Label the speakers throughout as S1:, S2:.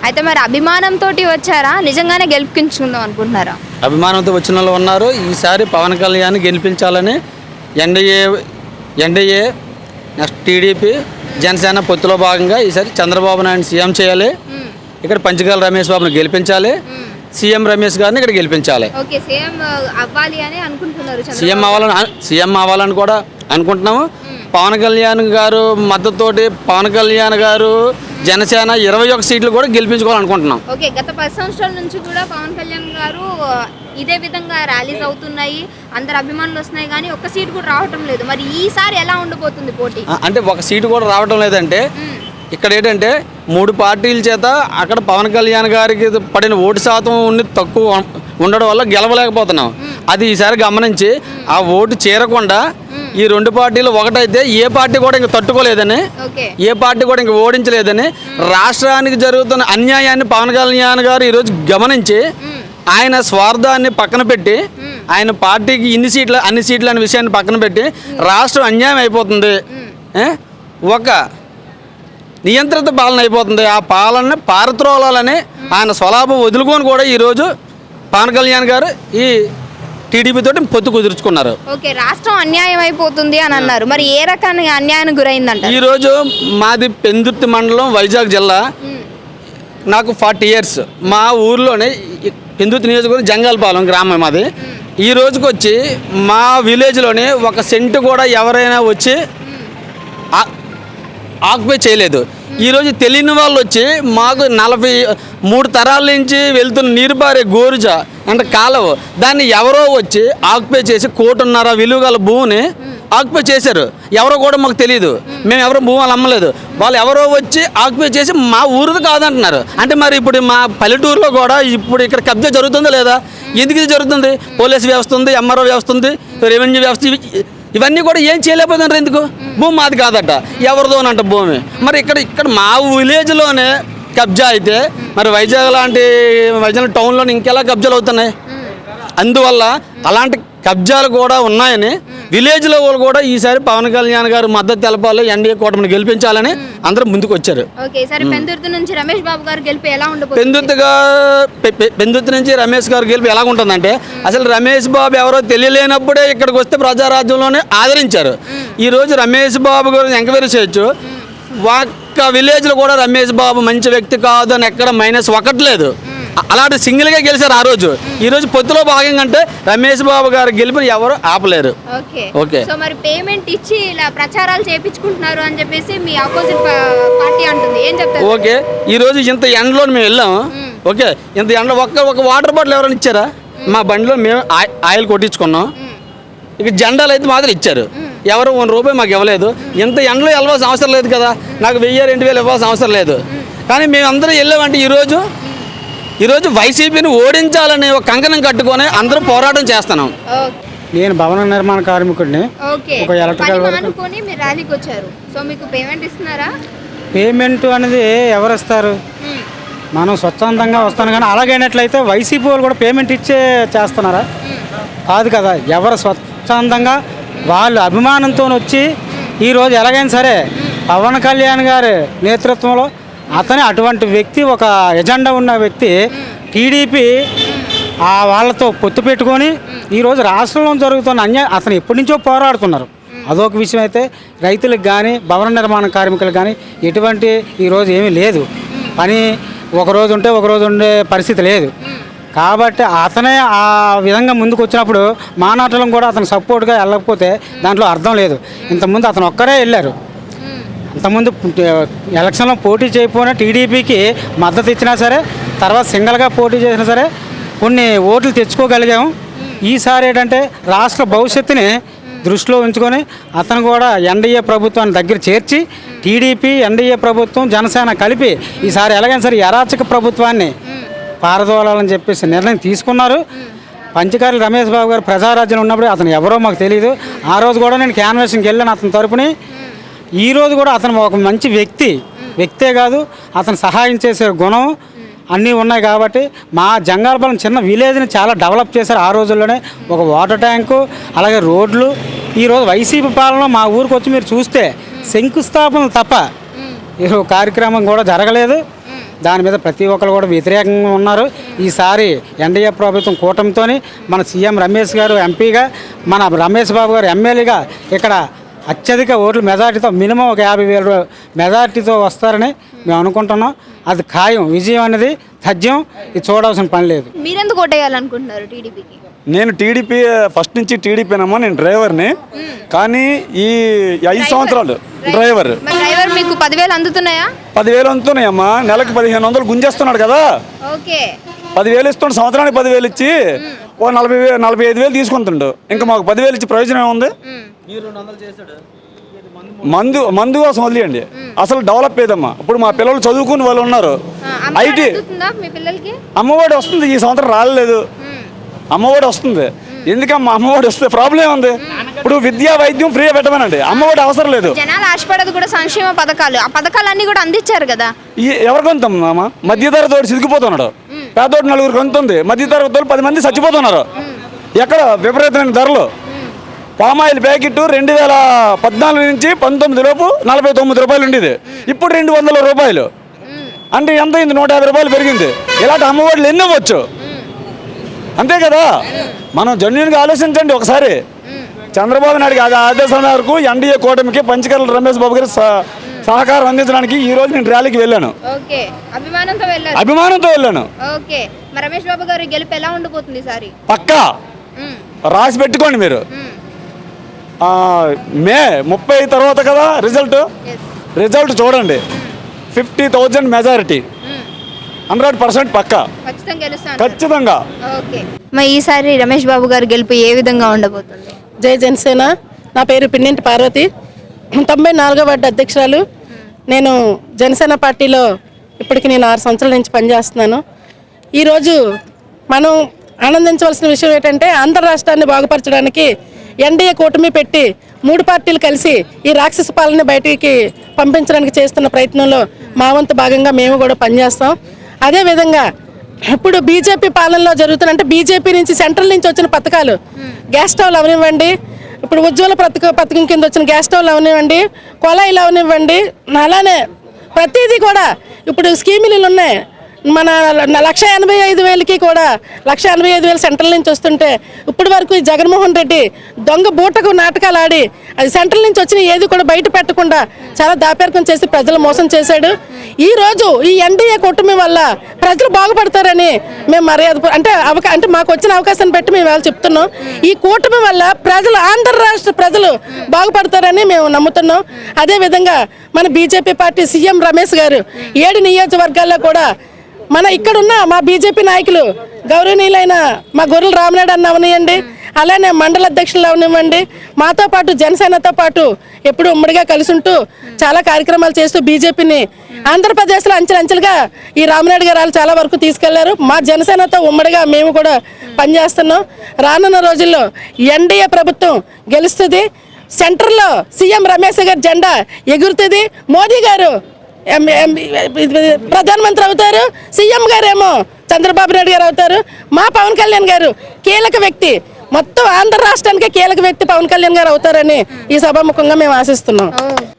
S1: అయితే మరి అభిమానంతో వచ్చారా, నిజంగానే గెలిపించుకుందాం అనుకుంటున్నారా?
S2: అభిమానంతో వచ్చిన వాళ్ళు ఉన్నారు. ఈసారి పవన్ కళ్యాణ్ గెలిపించాలని ఎన్డీఏ నెక్స్ట్ టీడీపీ జనసేన పొత్తులో భాగంగా ఈసారి చంద్రబాబు నాయుడు సీఎం చేయాలి. ఇక్కడ పంచకాల రమేష్ బాబుని గెలిపించాలి. సీఎం రమేష్ గారిని ఇక్కడ గెలిపించాలి. సీఎం అవ్వాలని కూడా అనుకుంటున్నాము. పవన్ కళ్యాణ్ గారు మద్దతుతోటి పవన్ కళ్యాణ్ గారు జనసేన 21 సీట్లు కూడా గెలిపించుకోవాలనుకుంటున్నాం.
S1: ఓకే, గత 10 సంవత్సరాల నుంచి కూడా పవన్ కళ్యాణ్ గారు ఇదే విధంగా ర్యాలీస్ అవుతున్నాయి, అందరు అభిమానులు వస్తున్నాయి, కానీ ఒక్క సీటు కూడా రావటం లేదు. మరి ఈసారి ఎలా ఉండబోతుంది పోటీ?
S2: అంటే ఒక సీటు కూడా రావటం లేదంటే ఇక్కడ ఏంటంటే 3 పార్టీల చేత అక్కడ పవన్ కళ్యాణ్ గారికి పడిన ఓటు శాతం తక్కువ ఉండడం వల్ల గెలవలేకపోతున్నాం. అది ఈసారి గమనించి ఆ ఓటు చేరకుండా ఈ 2 పార్టీలు ఒకటైతే ఏ పార్టీ కూడా ఇంక తట్టుకోలేదని, ఏ పార్టీ కూడా ఇంక ఓడించలేదని, రాష్ట్రానికి జరుగుతున్న అన్యాయాన్ని పవన్ కళ్యాణ్ గారు ఈరోజు గమనించి ఆయన స్వార్థాన్ని పక్కన పెట్టి ఆయన పార్టీకి అన్ని సీట్లు అనే విషయాన్ని పక్కన పెట్టి రాష్ట్రం అన్యాయం అయిపోతుంది, ఒక నియంత్రిత పాలన అయిపోతుంది, ఆ పాలనని పారత్రోలాలని ఆయన స్వలాభం వదులుకొని కూడా ఈరోజు పవన్ కళ్యాణ్ గారు ఈ టీడీపీ తోటి పొత్తు కుదుర్చుకున్నారు.
S1: ఓకే, రాష్ట్రం అన్యాయం అయిపోతుంది అని అన్నారు. మరి ఏ రకానికి అన్యాయానికి గురైందంట?
S2: ఈరోజు మాది పెందుర్తి మండలం, వైజాగ్ జిల్లా. నాకు 40 years. మా ఊర్లోనే పెందుర్తి నియోజకవర్గం జంగాలపాలెం గ్రామం మాది. ఈ రోజుకి వచ్చి మా విలేజ్లోనే 1 సెంటు కూడా ఎవరైనా వచ్చి ఆక్యుపై చేయలేదు. ఈరోజు తెలియని వాళ్ళు వచ్చి మాకు 43 తరాల నుంచి వెళ్తున్న నీరు పారే గోరుజ అంటే కాలువ, దాన్ని ఎవరో వచ్చి ఆక్యుపై చేసి 1.5 విలువ గల భూమిని ఆక్యుపై చేశారు. ఎవరో కూడా మాకు తెలియదు, మేము ఎవరో భూములు అమ్మలేదు. వాళ్ళు ఎవరో వచ్చి ఆక్యుపై చేసి మా ఊరిది కాదంటున్నారు. అంటే మరి ఇప్పుడు మా పల్లెటూరులో కూడా ఇప్పుడు ఇక్కడ కబ్జా జరుగుతుందా లేదా? ఎందుకు ఇది జరుగుతుంది? పోలీసు వ్యవస్థ ఉంది, ఎంఆర్ఓ వ్యవస్థ ఉంది, రెవెన్యూ వ్యవస్థ, ఇవన్నీ కూడా ఏం చేయలేకపోతున్నారు. ఎందుకు? భూమి మాది కాదట, ఎవరిదోనంట భూమి. మరి ఇక్కడ మా విలేజ్లోనే కబ్జా అయితే మరి వైజాగ్ టౌన్లోనే ఇంకెలా కబ్జాలు అవుతున్నాయి? అందువల్ల అలాంటి కబ్జాలు కూడా ఉన్నాయని విలేజ్లో వాళ్ళు కూడా ఈసారి పవన్ కళ్యాణ్ గారు మద్దతు తెలపాలి, ఎన్డీఏ కూటమిని గెలిపించాలని అందరూ ముందుకు వచ్చారు. పెందుర్తి నుంచి రమేష్ గారు గెలిపి ఎలాగుంటుందంటే, అసలు రమేష్ బాబు ఎవరో తెలియలేనప్పుడే ఇక్కడికి వస్తే ప్రజారాజ్యంలోనే ఆదరించారు. ఈరోజు రమేష్ బాబు గారు ఎంక్వైరీ చేయొచ్చు. ఒక్క విలేజ్లో కూడా రమేష్ బాబు మంచి వ్యక్తి కాదు అని ఎక్కడ -1 లేదు. అలాంటి సింగిల్గా గెలిచారు ఆ రోజు. ఈరోజు పొత్తులో భాగంగా అంటే రమేష్ బాబు గారు గెలిపి ఎవరు ఆపలేరు.
S1: ఓకే, సో మరి పేమెంట్ ఇచ్చి ఇలా ప్రచారాలు చేయించుకుంటున్నారు అని చెప్పేసి మీ ఆపోజిట్ పార్టీ అంటుంది, ఏం చెప్తారు?
S2: ఓకే, ఈరోజు ఇంత ఎండలో మేము వెళ్ళాము. ఓకే, ఇంత ఎండలో ఒక వాటర్ బాటిల్ ఎవరైనా ఇచ్చారా? మా బండిలో మేము ఆయిల్ కొట్టించుకున్నాం. ఇక జెండాలు అయితే మాత్రం ఇచ్చారు, ఎవరు ₹1 మాకు ఇవ్వలేదు. ఇంత ఎండలో వెళ్ళవలసిన అవసరం లేదు కదా, నాకు 1000-2000 ఇవ్వాల్సిన అవసరం లేదు. కానీ మేమందరం వెళ్ళామంటే ఈరోజు వైసీపీని ఓడించాలని ఒక కంకణం కట్టుకొని అందరూ పోరాటం చేస్తున్నాం.
S3: నేను భవన నిర్మాణ కార్మికుడిని. ఒక ఎలక్ట్రికల్ పేమెంట్ అనేది ఎవరు ఇస్తారు? మనం స్వచ్ఛందంగా వస్తాను, కానీ అలాగైనట్లయితే వైసీపీ వాళ్ళు కూడా పేమెంట్ ఇచ్చే చేస్తున్నారా? కాదు కదా, ఎవరు స్వచ్ఛందంగా వాళ్ళు అభిమానంతో వచ్చి ఈరోజు ఎలాగైనా సరే పవన్ కళ్యాణ్ గారి నేతృత్వంలో అతనే అటువంటి వ్యక్తి, ఒక ఎజెండా ఉన్న వ్యక్తి, టీడీపీ వాళ్ళతో పొత్తు పెట్టుకొని ఈరోజు రాష్ట్రంలో జరుగుతున్న అతను ఎప్పటి నుంచో పోరాడుతున్నారు. అదొక విషయం. అయితే రైతులకు కానీ భవన నిర్మాణ కార్మికులకు కానీ ఎటువంటి ఈరోజు ఏమీ లేదు, పని ఒకరోజు ఉంటే ఒకరోజు ఉండే పరిస్థితి లేదు. కాబట్టి అతనే ఆ విధంగా ముందుకు వచ్చినప్పుడు మానాటలం కూడా అతను సపోర్ట్గా వెళ్ళకపోతే దాంట్లో అర్థం లేదు. ఇంతకుముందు అతను ఒక్కరే వెళ్ళారు. ఇంతకుముందు ఎలక్షన్లో పోటీ చేయకపోయినా టీడీపీకి మద్దతు ఇచ్చినా సరే, తర్వాత సింగిల్గా పోటీ చేసినా సరే కొన్ని ఓట్లు తెచ్చుకోగలిగాము. ఈసారి ఏంటంటే రాష్ట్ర భవిష్యత్తుని దృష్టిలో ఉంచుకొని అతను కూడా ఎన్డీఏ ప్రభుత్వాన్ని దగ్గర చేర్చి టీడీపీ, ఎన్డీఏ ప్రభుత్వం, జనసేన కలిపి ఈసారి ఎలాగైనా సరే అరాచక ప్రభుత్వాన్ని పారదోలాలని చెప్పేసి నిర్ణయం తీసుకున్నారు. పంచకార్ల రమేష్ బాబు గారు ప్రజారాజ్యం ఉన్నప్పుడు అతను ఎవరో మాకు తెలియదు. ఆ రోజు కూడా నేను క్యాన్వాసింగ్కి వెళ్ళాను అతని తరపుని. ఈరోజు కూడా అతను ఒక మంచి వ్యక్తే కాదు, అతను సహాయం చేసే గుణం అన్నీ ఉన్నాయి. కాబట్టి మా జంగాలపాలెం చిన్న విలేజ్ని చాలా డెవలప్ చేశారు ఆ రోజుల్లోనే. ఒక వాటర్ ట్యాంకు, అలాగే రోడ్లు. ఈరోజు వైసీపీ పాలన మా ఊరికి వచ్చి మీరు చూస్తే శంకుస్థాపనలు తప్ప కార్యక్రమం కూడా జరగలేదు. దాని మీద ప్రతి ఒక్కరు కూడా వ్యతిరేకంగా ఉన్నారు. ఈసారి ఎన్డీఏ ప్రభుత్వం కూటమితో మన సీఎం రమేష్ గారు ఎంపీగా, మన రమేష్ బాబు గారు ఎమ్మెల్యేగా ఇక్కడ అత్యధిక ఓట్లు మెజార్టీతో మినిమం ఒక 50,000 మెజార్టీతో వస్తారని మేము అనుకుంటున్నాం. అది ఖాయం, విజయం అనేది తథ్యం. ఇది చూడాల్సిన పని లేదు.
S1: మీరెందుకు ఓటేయాలనుకుంటున్నారు టీడీపీకి?
S4: నేను టీడీపీ ఫస్ట్ నుంచి టీడీపీనమ్మా, నేను డ్రైవర్ని. కానీ ఈ 5 సంవత్సరాలు డ్రైవర్.
S1: మరి డ్రైవర్ మీకు 10,000 అందుతున్నాయా?
S4: 10,000 అందుతున్నాయమ్మా. నెలకు 1,500 గుంజేస్తున్నాడు కదా.
S1: ఓకే,
S4: 10,000 ఇస్తుండు, సంవత్సరానికి 10,000 ఇచ్చి ఓ 45,000 తీసుకుంటుండు. ఇంకా మాకు 10,000 ఇచ్చి ప్రయోజనం ఏముంది? మందు కోసం వదిలేయండి, అసలు డెవలప్ ఏదమ్మా. ఇప్పుడు మా పిల్లలు చదువుకుని వాళ్ళు ఉన్నారు. ఐటీ
S1: మీ పిల్లలకి
S4: అమ్మఒడి వస్తుంది, ఈ సంవత్సరం రాలేదు. అమ్మఒడి వస్తుంది. ఎందుకమ్మా అమ్మఒడి వస్తే ప్రాబ్లం ఏముంది? ఇప్పుడు విద్యా వైద్యం ఫ్రీగా పెట్టమనండి, అమ్మఒడి అవసరం లేదు.
S1: జనాలు ఆశపడదు కూడా సంక్షేమ పథకాలు, ఆ పథకాలన్నీ కూడా అందించారు కదా.
S4: ఎవరు కొంతమ్మా? మధ్యతరగతి తోటి సిరిగిపోతున్నాడు, పేదోటి 4 కొంతుంది, మధ్యతరగతి తోటి 10 మంది చచ్చిపోతున్నారు. ఎక్కడ విపరీతమైన ధరలు. పామాయిల్ ప్యాకెట్ 2014 నుంచి 19 లోపు 49 రూపాయలు ఉండేది, ఇప్పుడు 200 రూపాయలు. అంటే ఎంత అయింది? 150 రూపాయలు పెరిగింది. ఇలాంటి అమ్మఒడులు ఎన్ని ఇవ్వచ్చు? అంతే కదా. మనం జెన్యూన్గా ఆలోచించండి ఒకసారి. చంద్రబాబు నాయుడు ఆదేశాల మేరకు ఎన్డీఏ కూటమికి పంచకర్ల రమేష్ బాబు గారి సహకారం అందించడానికి ఈ రోజు నేను ర్యాలీకి వెళ్ళాను. అభిమానంతో వెళ్ళాను.
S1: మరి రమేష్ బాబు గారి గెలుపు ఎలా ఉండబోతుంది ఈసారి?
S4: పక్కా రాసి పెట్టుకోండి మీరు. మే 30 తర్వాత కదా రిజల్ట్ చూడండి. 50,000 మెజారిటీ, 100% పక్కా, ఖచ్చితంగా.
S1: మరి ఈసారి రమేష్ బాబు గారి గెలుపు ఏ విధంగా ఉండబోతుంది?
S5: జై జనసేన. నా పేరు పిన్నింటి పార్వతి, 94వ వార్డు అధ్యక్షురాలు. నేను జనసేన పార్టీలో ఇప్పటికి నేను 6 సంవత్సరాల నుంచి పనిచేస్తున్నాను. ఈరోజు మనం ఆనందించవలసిన విషయం ఏంటంటే, ఆంధ్ర రాష్ట్రాన్ని బాగుపరచడానికి ఎన్డీఏ కూటమి పెట్టి 3 పార్టీలు కలిసి ఈ రాక్షస పాలన బయటికి పంపించడానికి చేస్తున్న ప్రయత్నంలో మా వంతు భాగంగా మేము కూడా పనిచేస్తాం. అదేవిధంగా ఇప్పుడు బీజేపీ పాలనలో జరుగుతున్నంటే బీజేపీ నుంచి సెంట్రల్ నుంచి వచ్చిన పథకాలు, గ్యాస్ స్టవ్లు అవనివ్వండి, ఇప్పుడు ఉజ్వల పథకం కింద వచ్చిన గ్యాస్ స్టవ్లు అవనివ్వండి, కొలాయిలు అవనివ్వండి, అలానే ప్రతిదీ కూడా ఇప్పుడు స్కీములు ఉన్నాయి. మన 1,85,000కి కూడా 1,85,000 సెంట్రల్ నుంచి వస్తుంటే ఇప్పటి వరకు ఈ జగన్మోహన్ రెడ్డి దొంగ బూటకు నాటకాలు ఆడి అది సెంట్రల్ నుంచి వచ్చిన ఏది కూడా బయట పెట్టకుండా చాలా దాపేరకం చేసి ప్రజలు మోసం చేశాడు. ఈరోజు ఈ ఎన్డీఏ కూటమి వల్ల ప్రజలు బాగుపడతారని మేము మర్యాద అంటే మాకు వచ్చిన అవకాశాన్ని బట్టి మేము వాళ్ళు చెప్తున్నాం. ఈ కూటమి వల్ల ప్రజలు, ఆంధ్ర రాష్ట్ర ప్రజలు బాగుపడతారని మేము నమ్ముతున్నాం. అదేవిధంగా మన బీజేపీ పార్టీ సీఎం రమేష్ గారు 7 నియోజకవర్గాల్లో కూడా మన ఇక్కడున్న మా బీజేపీ నాయకులు గౌరవనీయులైన మా గొర్రెల రామనాయుడు అన్న అవనివ్వండి, అలానే మండల అధ్యక్షులు అవనివ్వండి, మాతో పాటు జనసేనతో పాటు ఎప్పుడు ఉమ్మడిగా కలిసి ఉంటూ చాలా కార్యక్రమాలు చేస్తూ బీజేపీని ఆంధ్రప్రదేశ్లో అంచెలంచెలుగా ఈ రామనాయుడు గారు వాళ్ళు చాలా వరకు తీసుకెళ్లారు. మా జనసేనతో ఉమ్మడిగా మేము కూడా పనిచేస్తున్నాం. రానున్న రోజుల్లో ఎన్డీఏ ప్రభుత్వం గెలుస్తుంది. సెంటర్లో సీఎం రమేష్ గారి జెండా ఎగురుతుంది. మోదీ గారు ప్రధానమంత్రి అవుతారు, సీఎం గారేమో చంద్రబాబు నాయుడు గారు అవుతారు. మా పవన్ కళ్యాణ్ గారు కీలక వ్యక్తి, మొత్తం ఆంధ్ర రాష్ట్రానికి కీలక వ్యక్తి పవన్ కళ్యాణ్ గారు అవుతారని ఈ సభాముఖంగా మేము ఆశిస్తున్నాం.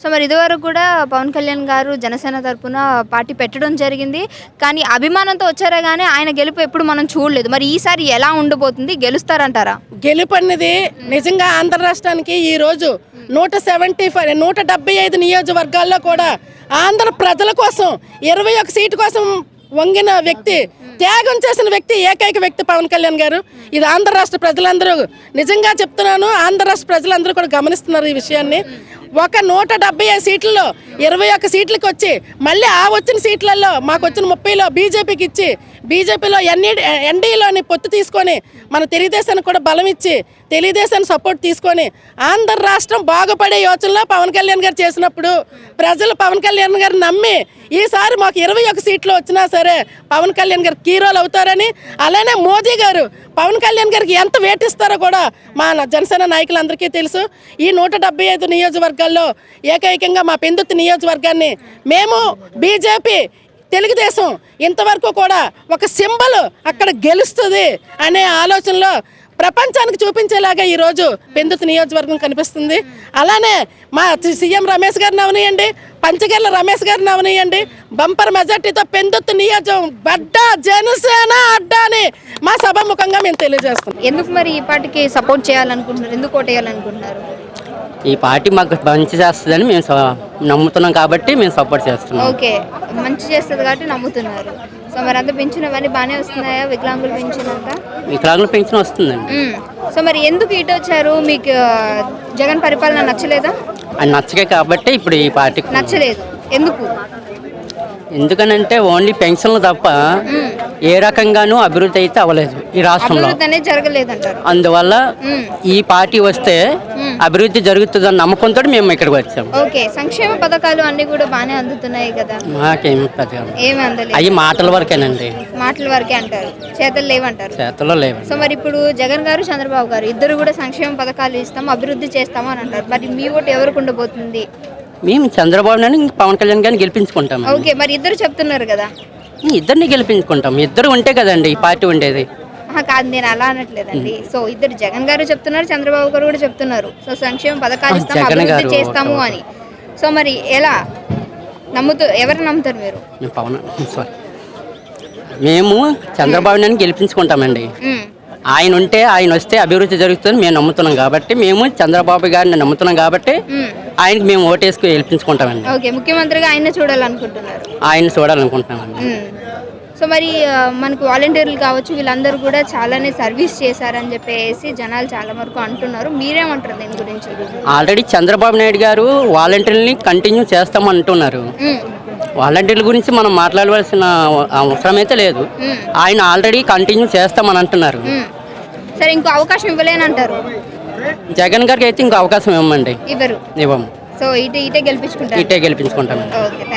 S1: సో మరి ఇదివరకు కూడా పవన్ కళ్యాణ్ గారు జనసేన తరపున పార్టీ పెట్టడం జరిగింది, కానీ అభిమానంతో వచ్చారే కానీ ఆయన గెలుపు ఎప్పుడు మనం చూడలేదు. మరి ఈసారి ఎలా ఉండబోతుంది? గెలుస్తారంటారా?
S5: గెలుపు అన్నది నిజంగా ఆంధ్ర రాష్ట్రానికి ఈరోజు 175 నియోజకవర్గాల్లో కూడా ఆంధ్ర ప్రజల కోసం 21 సీటు కోసం వంగిన వ్యక్తి, త్యాగం చేసిన వ్యక్తి, ఏకైక వ్యక్తి పవన్ కళ్యాణ్ గారు. ఇది ఆంధ్ర రాష్ట్ర ప్రజలందరూ, నిజంగా చెప్తున్నాను, ఆంధ్ర రాష్ట్ర ప్రజలందరూ కూడా గమనిస్తున్నారు ఈ విషయాన్ని. ఒక 175 సీట్లలో 21 సీట్లకు వచ్చి మళ్ళీ ఆ వచ్చిన సీట్లలో మాకు వచ్చిన 30లో బీజేపీకి ఇచ్చి, బీజేపీలో ఎన్డీఏలోని పొత్తు తీసుకొని మన తెలుగుదేశానికి కూడా బలం ఇచ్చి తెలుగుదేశాన్ని సపోర్ట్ తీసుకొని ఆంధ్ర రాష్ట్రం బాగుపడే యోచనలో పవన్ కళ్యాణ్ గారు చేసినప్పుడు ప్రజలు పవన్ కళ్యాణ్ గారు నమ్మి ఈసారి మాకు 21 సీట్లు వచ్చినా సరే పవన్ కళ్యాణ్ గారు కీ రోల్ అవుతారని, అలానే మోదీ గారు పవన్ కళ్యాణ్ గారికి ఎంత వేటిస్తారో కూడా మా జనసేన నాయకులందరికీ తెలుసు. ఈ 175 నియోజకవర్గాల్లో ఏకైకంగా మా పెందుర్తి నియోజకవర్గాన్ని మేము బీజేపీ, తెలుగుదేశం ఇంతవరకు కూడా ఒక సింబల్ అక్కడ గెలుస్తుంది అనే ఆలోచనలో ప్రపంచానికి చూపించేలాగా ఈరోజు పెందుతు నియోజకవర్గం కనిపిస్తుంది. అలానే మా సీఎం రమేష్ గారిని అవనియండి, పంచగర్ల రమేష్ గారిని అవనియండి, బంపర్ మెజార్టీతో పెందుతు నియోజకవర్గం అడ్డా జనసేన అడ్డా అని మా సభాముఖంగా మేము తెలియజేస్తున్నాం.
S1: ఎందుకు మరి ఈ పార్టీకి సపోర్ట్ చేయాలనుకుంటున్నారు, ఎందుకు ఓటేయాలనుకుంటున్నారు?
S6: ఈ పార్టీ మాకు మంచి చేస్తుందని మేము నమ్ముతున్నాం కాబట్టి మేము సపోర్ట్ చేస్తున్నాం.
S1: ఓకే, మంచి చేస్తుంది కాబట్టి నమ్ముతున్నారు. సో మరి అంతా పెన్షన్ అవన్నీ బాగానే వస్తున్నాయా? వికలాంగులు పెన్షన్ అంతా
S6: వికలాంగుల పెన్షన్ వస్తుందండి.
S1: సో మరి ఎందుకు ఇటు వచ్చారు? మీకు జగన్ పరిపాలన నచ్చలేదా?
S6: అది నచ్చకే కాబట్టి ఇప్పుడు ఈ పార్టీకి
S1: నచ్చలేదు. ఎందుకు?
S6: ఎందుకనంటే ఓన్లీ పెన్షన్లు తప్ప ఏ రకంగానూ అభివృద్ధి అయితే అవ్వలేదు ఈ రాష్ట్రంలో.
S1: అభివృద్ధి అనేది జరగలేదంటారు.
S6: అందువల్ల ఈ పార్టీ వస్తే అభివృద్ధి జరుగుతుందని నమ్మకంతో మేము ఇక్కడికి వచ్చాము.
S1: ఓకే, సంక్షేమ పథకాలు అన్ని కూడా బాగానే అందుతున్నాయి కదా?
S6: మాకేమి పెద్దగా
S1: ఏమి అందలేదు.
S6: అవి మాటల వరకేనండి,
S1: మాటల వరకే అంటారు, చేతలు లేవంటారు.
S6: చేతల్లో లేవు.
S1: సో మరి ఇప్పుడు జగన్ గారు చంద్రబాబు గారు ఇద్దరు కూడా సంక్షేమ పథకాలు ఇస్తాం, అభివృద్ధి చేస్తాము అని అంటారు. మరి మీ ఓటు ఎవరికి ఉండబోతుంది?
S6: మేము చంద్రబాబు నాయుడు పవన్ కళ్యాణ్ గారిని గెలిపించుకుంటాం.
S1: ఓకే, మరి ఇద్దరు చెప్తున్నారు కదా.
S6: ఇద్దరిని గెలిపించుకుంటాం. ఇద్దరు ఉంటే కదండి ఈ పార్టీ ఉండేది.
S1: కాదు, నేను అలా అనట్లేదండి. సో ఇద్దరు జగన్ గారు చెప్తున్నారు, చంద్రబాబు గారు కూడా చెప్తున్నారు. సో సంక్షేమ పథకాలు ఇస్తాము, అభివృద్ధి చేస్తాము అని. సో మరి ఎలా ఎవరు నమ్ముతారు మీరు?
S6: మేము చంద్రబాబు నాయుడు గెలిపించుకుంటామండి. ఆయన వస్తే అభివృద్ధి జరుగుతుందని మేము నమ్ముతున్నాం కాబట్టి, మేము చంద్రబాబు గారిని నమ్ముతున్నాం కాబట్టి ఆయనకి మేము ఓటేసుకు గెలిపించుకుంటామండి.
S1: ఓకే, ముఖ్యమంత్రిగా ఆయన చూడాలనుకుంటున్నారు.
S6: ఆయన చూడాలనుకుంటున్నామండి.
S1: సో మరి మనకు వాలంటీర్లు కావచ్చు, వీళ్ళందరూ కూడా చాలానే సర్వీస్ చేశారని చెప్పేసి జనాలు చాలా వరకు అంటున్నారు. మీరేమంటారు దీని గురించి?
S6: ఆల్రెడీ చంద్రబాబు నాయుడు గారు వాలంటీర్ని కంటిన్యూ చేస్తామంటున్నారు. వాలంటీర్ల గురించి మనం మాట్లాడవలసిన అవసరం అయితే లేదు. ఆయన ఆల్రెడీ కంటిన్యూ చేస్తామని అంటున్నారు.
S1: సరే, ఇంకో అవకాశం ఇవ్వలేనంటారు?
S6: జగన్ గారికి అయితే ఇంకో అవకాశం ఇవ్వమండి.
S1: ఇవ్వము. సో ఇటే గెలిపించుకుంటారు.
S6: ఇటే గెలిపించుకుంటామండి.
S1: ఓకే.